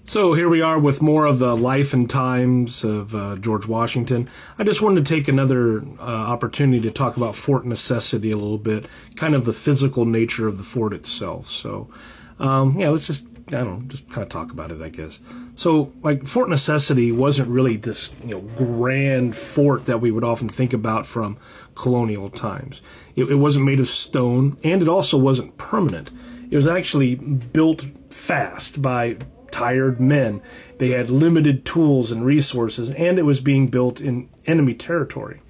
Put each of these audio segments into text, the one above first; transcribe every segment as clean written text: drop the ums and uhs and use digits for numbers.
So here we are with more of the life and times of George Washington. I just wanted to take another opportunity to talk about fort necessity a little bit, kind of the physical nature of the fort itself. So, let's just kind of talk about it, I guess. So, fort necessity wasn't really this, grand fort that we would often think about from colonial times. It wasn't made of stone, and it also wasn't permanent. It was actually built fast by tired men. They had limited tools and resources, and it was being built in enemy territory.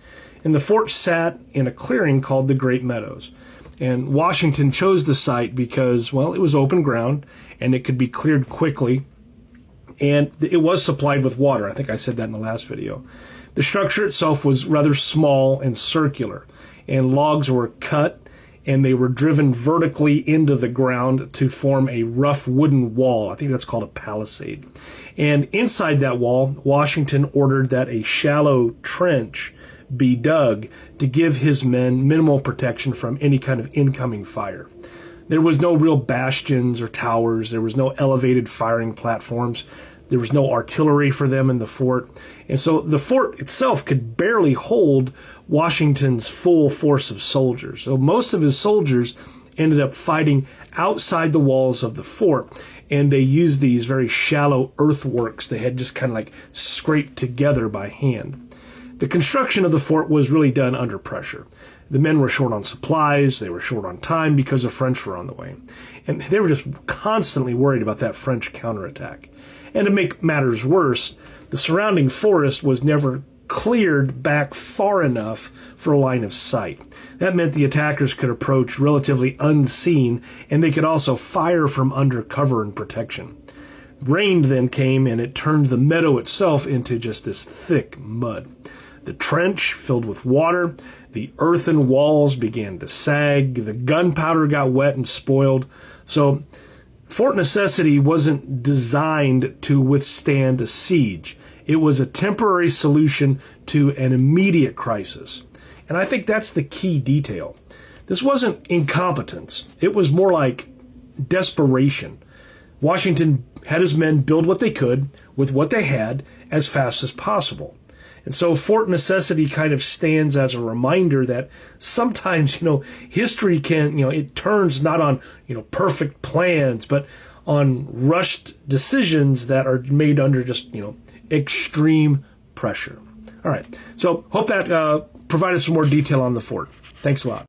And the fort sat in a clearing called the Great Meadows. And Washington chose the site because, it was open ground, and it could be cleared quickly, and it was supplied with water. I think I said that in the last video. The structure itself was rather small and circular, and logs were cut and they were driven vertically into the ground to form a rough wooden wall. I think that's called a palisade. And inside that wall, Washington ordered that a shallow trench be dug to give his men minimal protection from any kind of incoming fire. There was no real bastions or towers. There was no elevated firing platforms. There was no artillery for them in the fort. And so the fort itself could barely hold Washington's full force of soldiers. So most of his soldiers ended up fighting outside the walls of the fort, and they used these very shallow earthworks they had just kind of scraped together by hand. The construction of the fort was really done under pressure. The men were short on supplies, they were short on time because the French were on the way. And they were just constantly worried about that French counterattack. And to make matters worse, the surrounding forest was never cleared back far enough for a line of sight. That meant the attackers could approach relatively unseen, and they could also fire from under cover and protection. Rain then came, and it turned the meadow itself into just this thick mud. The trench filled with water, the earthen walls began to sag, the gunpowder got wet and spoiled. So fort necessity wasn't designed to withstand a siege. It was a temporary solution to an immediate crisis. And I think that's the key detail. This wasn't incompetence. It was more like desperation. Washington had his men build what they could with what they had as fast as possible. And so fort necessity kind of stands as a reminder that sometimes, history can, it turns not on, perfect plans, but on rushed decisions that are made under just, extreme pressure. All right. So hope that provided some more detail on the fort. Thanks a lot.